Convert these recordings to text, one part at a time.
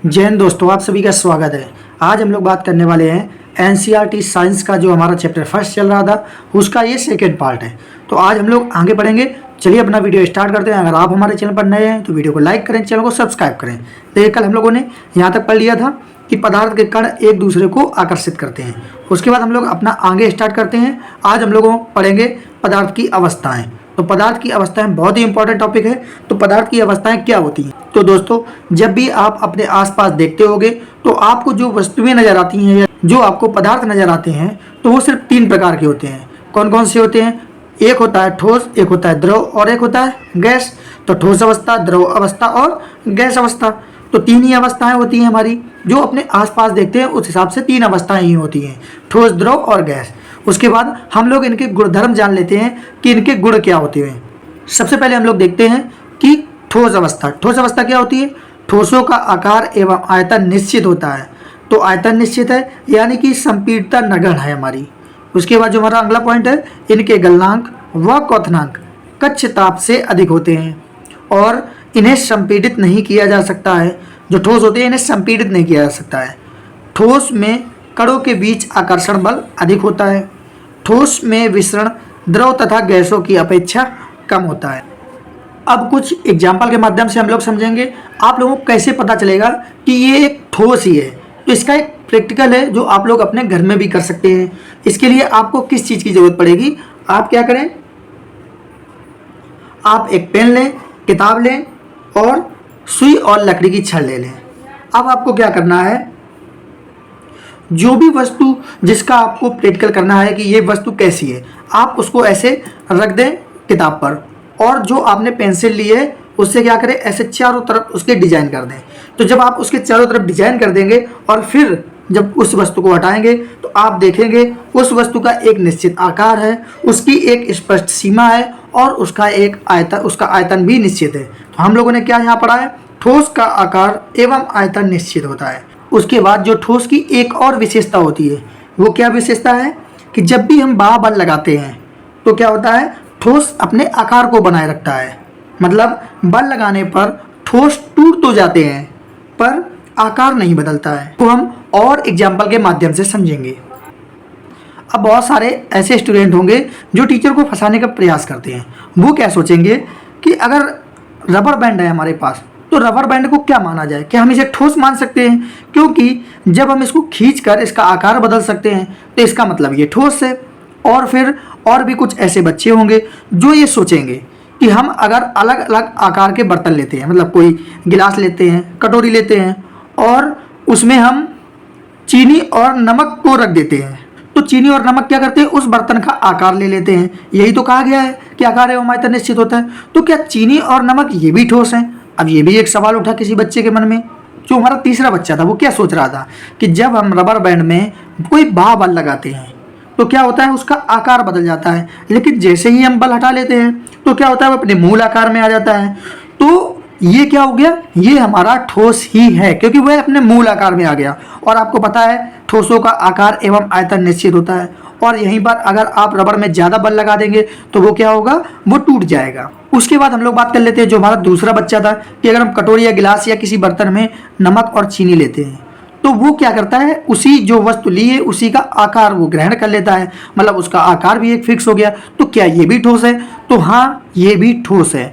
जय हिंद दोस्तों, आप सभी का स्वागत है। आज हम लोग बात करने वाले हैं एनसीईआरटी साइंस का जो हमारा चैप्टर फर्स्ट चल रहा था उसका ये सेकेंड पार्ट है। तो आज हम लोग आगे बढ़ेंगे। चलिए अपना वीडियो स्टार्ट करते हैं। अगर आप हमारे चैनल पर नए हैं तो वीडियो को लाइक करें, चैनल को सब्सक्राइब करें। देखिए कल हम लोगों ने यहाँ तक पढ़ लिया था कि पदार्थ के कण एक दूसरे को आकर्षित करते हैं। उसके बाद हम लोग अपना आगे स्टार्ट करते हैं। आज हम लोग पढ़ेंगे पदार्थ की अवस्थाएं। तो पदार्थ की अवस्थाएं बहुत ही इंपॉर्टेंट टॉपिक है। तो पदार्थ की अवस्थाएं क्या होती हैं? तो दोस्तों, जब भी आप अपने आसपास देखते होंगे तो आपको जो वस्तुएं नजर आती हैं या जो आपको पदार्थ नजर आते हैं तो वो सिर्फ 3 प्रकार के होते हैं। कौन कौन से होते हैं? एक होता है ठोस, एक होता है द्रव और एक होता है गैस। तो ठोस अवस्था, द्रव अवस्था और गैस अवस्था, तो 3 ही अवस्थाएं होती हैं हमारी। जो अपने आसपास देखते हैं उस हिसाब से 3 अवस्थाएं ही होती हैं, ठोस, द्रव और गैस। उसके बाद हम लोग इनके गुणधर्म जान लेते हैं कि इनके गुण क्या होते हैं। सबसे पहले हम लोग देखते हैं कि ठोस अवस्था। ठोस अवस्था क्या होती है? ठोसों का आकार एवं आयतन निश्चित होता है। तो आयतन निश्चित है यानी कि संपीड़ितता नगण्य है हमारी। उसके बाद जो हमारा अगला पॉइंट है, इनके गलनांक व क्वथनांक कक्ष ताप से अधिक होते हैं और इन्हें संपीड़ित नहीं किया जा सकता है। जो ठोस होते हैं इन्हें संपीड़ित नहीं किया जा सकता है। ठोस में कणों के बीच आकर्षण बल अधिक होता है। ठोस में विसरण द्रव तथा गैसों की अपेक्षा कम होता है। अब कुछ एग्जाम्पल के माध्यम से हम लोग समझेंगे आप लोगों को कैसे पता चलेगा कि ये एक ठोस ही है। तो इसका एक प्रैक्टिकल है जो आप लोग अपने घर में भी कर सकते हैं। इसके लिए आपको किस चीज़ की ज़रूरत पड़ेगी? आप क्या करें, आप एक पेन लें, किताब लें और सुई और लकड़ी की छड़ ले लें। अब आपको क्या करना है, जो भी वस्तु जिसका आपको प्रैक्टिकल करना है कि ये वस्तु कैसी है, आप उसको ऐसे रख दें किताब पर और जो आपने पेंसिल ली है उससे क्या करें, ऐसे चारों तरफ उसके डिजाइन कर दें। तो जब आप उसके चारों तरफ डिजाइन कर देंगे और फिर जब उस वस्तु को हटाएंगे तो आप देखेंगे उस वस्तु का एक निश्चित आकार है, उसकी एक स्पष्ट सीमा है और उसका आयतन भी निश्चित है। तो हम लोगों ने क्या यहाँ पढ़ा है, ठोस का आकार एवं आयतन निश्चित होता है। उसके बाद जो ठोस की एक और विशेषता होती है, वो क्या विशेषता है कि जब भी हम बल लगाते हैं तो क्या होता है, ठोस अपने आकार को बनाए रखता है। मतलब बल लगाने पर ठोस टूट तो जाते हैं पर आकार नहीं बदलता है। तो हम और एग्जाम्पल के माध्यम से समझेंगे। अब बहुत सारे ऐसे स्टूडेंट होंगे जो टीचर को फंसाने का प्रयास करते हैं। वो क्या सोचेंगे कि अगर रबर बैंड है हमारे पास तो रबर बैंड को क्या माना जाए, क्या हम इसे ठोस मान सकते हैं? क्योंकि जब हम इसको खींचकर इसका आकार बदल सकते हैं तो इसका मतलब ये ठोस है। और फिर और भी कुछ ऐसे बच्चे होंगे जो ये सोचेंगे कि हम अगर अलग अलग आकार के बर्तन लेते हैं, मतलब कोई गिलास लेते हैं, कटोरी लेते हैं और उसमें हम चीनी और नमक को रख देते हैं, तो चीनी और नमक क्या करते हैं, उस बर्तन का आकार ले लेते हैं। यही तो कहा गया है कि आकार एवं आयतन निश्चित होता है। तो क्या चीनी और नमक ये भी ठोस हैं? अब ये भी एक सवाल उठा किसी बच्चे के मन में। जो हमारा तीसरा बच्चा था वो क्या सोच रहा था कि जब हम रबर बैंड में कोई बल लगाते हैं तो क्या होता है, उसका आकार बदल जाता है। लेकिन जैसे ही हम बल हटा लेते हैं तो क्या होता है, वो अपने मूल आकार में आ जाता है। तो ये क्या हो गया, ये हमारा ठोस ही है क्योंकि वह अपने मूल आकार में आ गया। और आपको पता है ठोसों का आकार एवं आयतन निश्चित होता है और यहीं पर अगर आप रबर में ज़्यादा बल लगा देंगे तो वो क्या होगा, वो टूट जाएगा। उसके बाद हम लोग बात कर लेते हैं जो हमारा दूसरा बच्चा था कि अगर हम कटोरी या गिलास या किसी बर्तन में नमक और चीनी लेते हैं तो वो क्या करता है, उसी जो वस्तु ली है उसी का आकार वो ग्रहण कर लेता है। मतलब उसका आकार भी एक फिक्स हो गया। तो क्या ये भी ठोस है? तो हाँ, ये भी ठोस है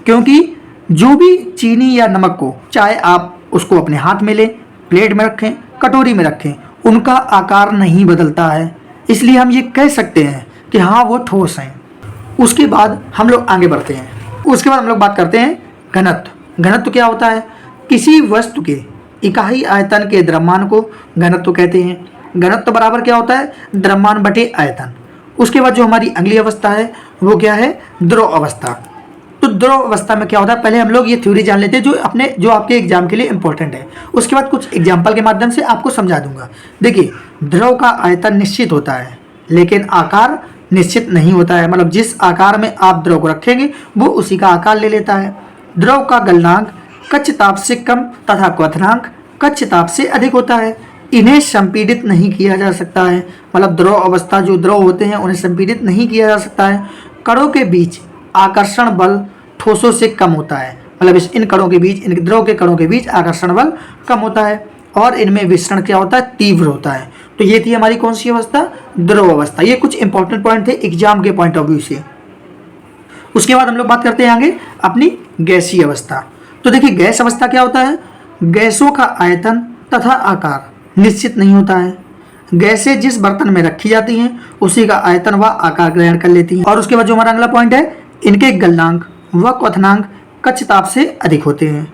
क्योंकि जो भी चीनी या नमक को, चाहे आप उसको अपने हाथ में लें, प्लेट में रखें, कटोरी में रखें, उनका आकार नहीं बदलता है। इसलिए हम ये कह सकते हैं कि हाँ वो ठोस हैं। उसके बाद हम लोग आगे बढ़ते हैं। उसके बाद हम लोग बात करते हैं घनत्व। घनत्व क्या होता है? किसी वस्तु के इकाई आयतन के द्रव्यमान को घनत्व कहते हैं। घनत्व बराबर क्या होता है, द्रव्यमान बटे आयतन। उसके बाद जो हमारी अगली अवस्था है वो क्या है, द्रव अवस्था। तो द्रव अवस्था में क्या होता है, पहले हम लोग ये थ्योरी जान लेते हैं जो आपके एग्जाम के लिए इंपॉर्टेंट है। उसके बाद कुछ एग्जाम्पल के माध्यम से आपको समझा दूंगा। देखिए, द्रव का आयतन निश्चित होता है लेकिन आकार निश्चित नहीं होता है। मतलब जिस आकार में आप द्रव को रखेंगे वो उसी का आकार ले लेता है। द्रव का गलनांक कक्ष ताप से कम तथा क्वथनांक कक्ष ताप से अधिक होता है। इन्हें संपीड़ित नहीं किया जा सकता है। मतलब द्रव अवस्था, जो द्रव होते हैं उन्हें संपीड़ित नहीं किया जा सकता है। कणों के बीच आकर्षण बल ठोसों से कम होता है। मतलब इन कणों के बीच, इन द्रव के कणों के बीच आकर्षण बल कम होता है और इनमें विसरण क्या होता है, तीव्र होता है। तो ये थी हमारी कौन सी अवस्था, द्रव अवस्था। ये कुछ इंपॉर्टेंट पॉइंट थे एग्जाम के पॉइंट ऑफ व्यू से। उसके बाद हम लोग बात करते हैं आगे अपनी गैसीय अवस्था। तो देखिए गैस अवस्था क्या होता है, गैसों का आयतन तथा आकार निश्चित नहीं होता है। गैसें जिस बर्तन में रखी जाती हैं उसी का आयतन व आकार ग्रहण कर लेती हैं। और उसके बाद जो हमारा अगला पॉइंट है, इनके गलनांक व क्वथनांक कच्छ ताप से अधिक होते हैं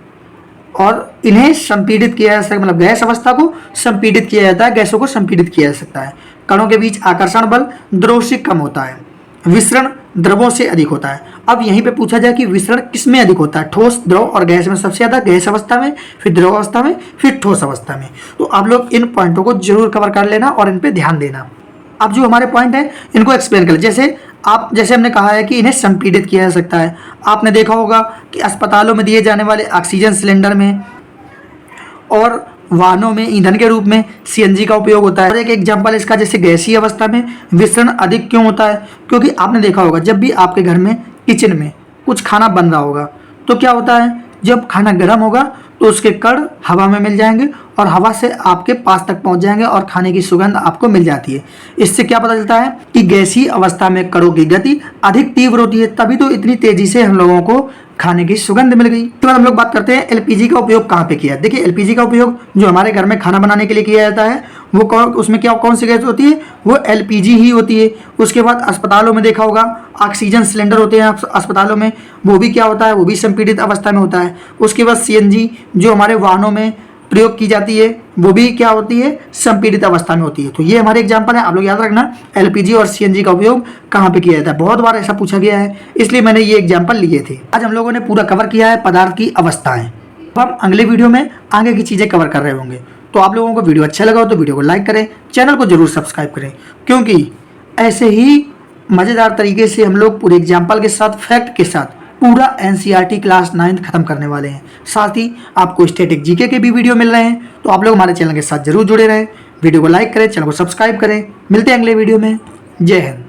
और इन्हें संपीड़ित किया जा सकता है, मतलब गैस अवस्था को संपीड़ित किया जाता है, गैसों को संपीड़ित किया जा सकता है। कणों के बीच आकर्षण बल द्रव से कम होता है, विसरण द्रवों से अधिक होता है। अब यहीं पे पूछा जाए कि विसरण किस में अधिक होता है, ठोस, द्रव और गैस में। सबसे ज़्यादा गैस अवस्था में, फिर द्रव अवस्था में, फिर ठोस अवस्था में। तो आप लोग इन पॉइंटों को जरूर कवर कर लेना और इन पे ध्यान देना। अब जो हमारे पॉइंट है इनको एक्सप्लेन कर, जैसे हमने कहा है कि इन्हें संपीड़ित किया जा सकता है। आपने देखा होगा कि अस्पतालों में दिए जाने वाले ऑक्सीजन सिलेंडर में और वाहनों में ईंधन के रूप में सीएनजी का उपयोग होता है। और एक एग्जांपल इसका, जैसे गैसीय अवस्था में विसरण अधिक क्यों होता है, क्योंकि आपने देखा होगा जब भी आपके घर में किचन में कुछ खाना बन रहा होगा तो क्या होता है, जब खाना गर्म होगा तो उसके कण हवा में मिल जाएंगे और हवा से आपके पास तक पहुंच जाएंगे और खाने की सुगंध आपको मिल जाती है। इससे क्या पता चलता है कि गैसीय अवस्था में कणों की गति अधिक तीव्र होती है, तभी तो इतनी तेजी से हम लोगों को खाने की सुगंध मिल गई। तो हम लोग बात करते हैं एलपीजी का उपयोग कहाँ पे किया। देखिए एलपीजी का उपयोग जो हमारे घर में खाना बनाने के लिए किया जाता है वो उसमें कौन सी गैस होती है, वो एलपीजी ही होती है। उसके बाद अस्पतालों में देखा होगा ऑक्सीजन सिलेंडर होते हैं अस्पतालों में, वो भी क्या होता है, वो भी संपीड़ित अवस्था में होता है। उसके बाद सीएनजी जो हमारे वाहनों में प्रयोग की जाती है वो भी क्या होती है, संपीड़ित अवस्था में होती है। तो ये हमारे एग्जाम्पल है, आप लोग याद रखना एलपीजी और सीएनजी का उपयोग कहाँ पे किया जाता है। बहुत बार ऐसा पूछा गया है, इसलिए मैंने ये एग्जाम्पल लिए थे। आज हम लोगों ने पूरा कवर किया है पदार्थ की अवस्थाएं। अब हम अगले वीडियो में आगे की चीज़ें कवर कर रहे होंगे। तो आप लोगों को वीडियो अच्छा लगा हो तो वीडियो को लाइक करें, चैनल को जरूर सब्सक्राइब करें, क्योंकि ऐसे ही मज़ेदार तरीके से हम लोग पूरे एग्जाम्पल के साथ, फैक्ट के साथ पूरा एनसीईआरटी क्लास 9th खत्म करने वाले हैं। साथ ही आपको स्टैटिक जीके के भी वीडियो मिल रहे हैं, तो आप लोग हमारे चैनल के साथ जरूर जुड़े रहें। वीडियो को लाइक करें, चैनल को सब्सक्राइब करें। मिलते हैं अगले वीडियो में। जय हिंद।